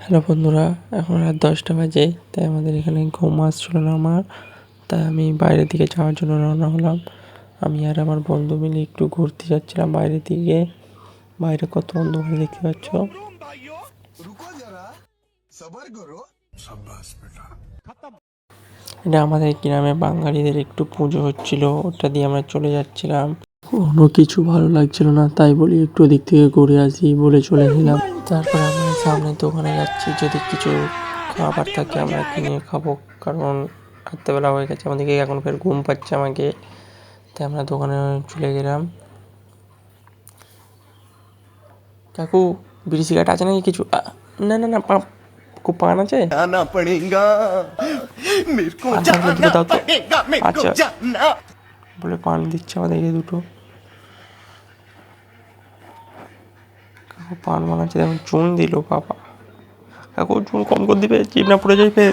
Hello বন্ধুরা, এখন রাত 10টা বাজে। তাই আমাদের এখানে ঘুম আসছিল না আমার। তাই আমি বাইরের দিকে যাওয়ার জন্য রওনা হলাম। আমি আর আমার বন্ধু মিলে একটু ঘুরতে যাচ্ছিলাম বাইরের দিকে। বাইরে কত অন্ধকার দেখতে পাচ্ছ। এটা আমাদের গ্রামে বাঙালিদের একটু পুজো হচ্ছিল, ওটা দিয়ে আমরা চলে যাচ্ছিলাম। কোনো কিছু ভালো লাগছিল না, তাই বলি একটু দিক থেকে ঘুরে আসি বলে চলে গেলাম। তারপরে আমরা সামনের দোকানে যাচ্ছি, যদি কিছু খাবার থাকে আমরা কিনে খাবো, কারণ রাত্রেবেলা হয়ে গেছে আমাদেরকে, এখন ফের ঘুম পাচ্ছে আমাকে। তাই আমরা দোকানে চলে গেলাম। কাকু, বিড়ি সিগারেট আছে নাকি কিছু? না না না, খুব পান আছে। আচ্ছা বলে পান দিচ্ছে আমাদেরকে দুটো। কাকু পান বানাচ্ছে, দেখুন চুন দিল বাবা। কাকু চুন কম করে দিবে, জিভ না পড়ে যাই ফের।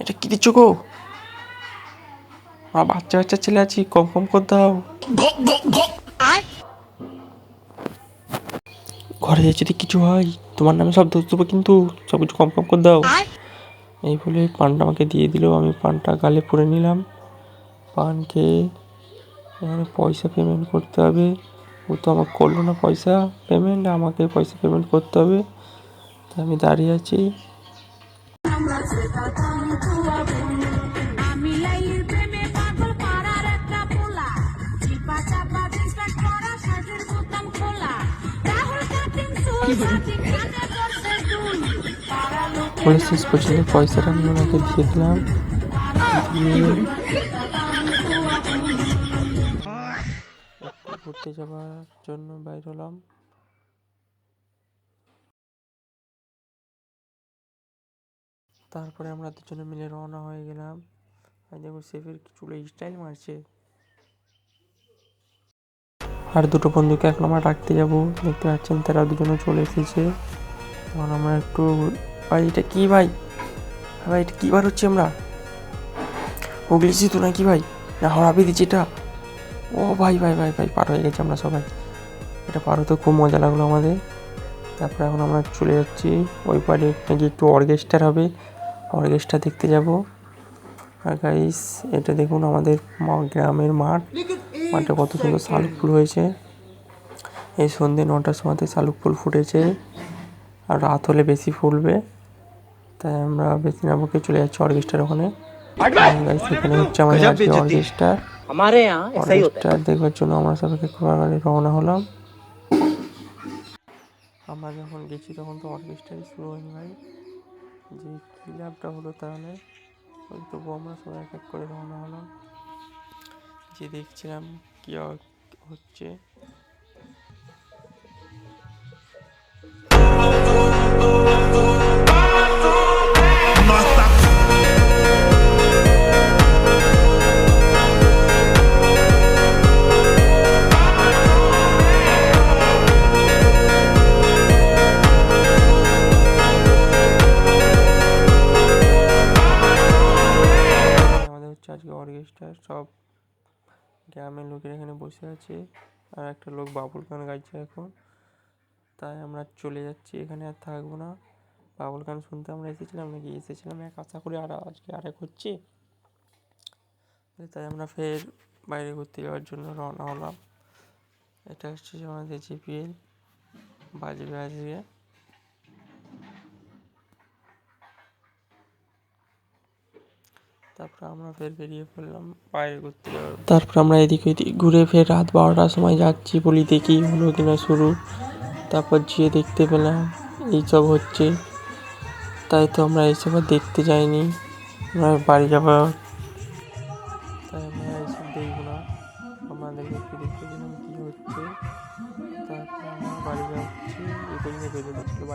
এটা কি দিচ্ছ গো? আমরা বাচ্চা বাচ্চা ছেলে আছি, কম কম করে দাও। ঘরে যদি কিছু হয় তোমার নামে সব দোষ দেবো, কিন্তু সব কিছু কম কম করে দাও। এই বলে পানটা আমাকে দিয়ে দিল, আমি পানটা গালে পুরে নিলাম। পান খেয়ে এখানে পয়সা পেমেন্ট করতে হবে। ও তো আমাকে করলো না পয়সা পেমেন্ট, আমাকে পয়সা পেমেন্ট করতে হবে। তাই আমি দাঁড়িয়ে আছি। বলে শেষ পর্যন্ত পয়সাটা আমি ওনাকে দিয়ে দিলাম। ঘুরতে যাওয়ার জন্য বাইর হলাম। তারপরে আমরা দুজনে মিলে রওনা হয়ে গেলাম। আর দেখো সেফের চুলে স্টাইল মারছে। আর দুটো বন্ধুকে এখন আমরা রাখতে যাবো, দেখতে পাচ্ছেন তারা দুজনে চলে এসেছে। তখন আমরা একটু, ভাই এটা কি ভাই, ভাই এটা কী বার হচ্ছে আমরা ওগলিছি তো নাকি ভাই, না হরাবি দিচ্ছি এটা। ও ভাই ভাই ভাই ভাই পার হয়ে গেছে আমরা সবাই। এটা পার হতে খুব মজা লাগলো আমাদের। তারপরে এখন আমরা চলে যাচ্ছি ওই পারে, নাকি একটু অর্কেস্ট্রার হবে, অর্কেস্ট্রা দেখতে যাব। আর গাইস এটা দেখুন আমাদের গ্রামের মাঠ, মাঠে কত সুন্দর শালুক ফুল হয়েছে। এই সন্ধ্যে 9টার সময়তে শালুক ফুল ফুটেছে, আর রাত হলে বেশি ফুলবে। তাই আমরা বেশি না বকে চলে যাচ্ছি অর্কেস্ট্রার ওখানে। সেখানে হচ্ছে আমাদের আজকে অর্কেস্ট্রা। অর্কেস্ট্রা দেখবার জন্য আমরা সবাই একেবারে রওনা হলাম। আমরা যখন গেছি তখন তো অর্কেস্ট্রাই শুরু হয়নি ভাই, যে কী লাভটা হলো তাহলে। ওই তবু আমরা সবাই এক এক করে রওনা হলাম, যে দেখছিলাম কী হচ্ছে। আজকে অর্কেস্ট্রা সব গ্রামের লোকের এখানে বসে আছে, আর একটা লোক বাবুল গান গাইছে এখন। তাই আমরা চলে যাচ্ছি, এখানে আর থাকবো না। বাবুল গান শুনতে আমরা এসেছিলাম এক, আশা করি আর আজকে আরেক হচ্ছে। তাই আমরা ফের বাইরে ঘুরতে যাওয়ার জন্য রওনা হলাম। এটা হচ্ছে আমাদের জিপিএল, বাজবে আজকে। তারপর আমরা ফের বেরিয়ে পড়লাম বাইরে ঘুরতে যাওয়ার। তারপর আমরা এদিক ওইদিক ঘুরে ফের রাত 12টার সময় যাচ্ছি, বলি দেখি হলো কিনা শুরু। তারপর গিয়ে দেখতে পেলাম এইসব হচ্ছে। তাই তো আমরা এইসব আর দেখতে যাইনি, আমরা বাড়ি যাওয়া। তাই আমরা এইসব দেখবো না, আমাদেরকে একটু দেখতে গেলাম কী হচ্ছে। তারপর আমরা বাড়ি যাচ্ছি, এই পর্যন্ত বেরিয়ে পড়ছিল।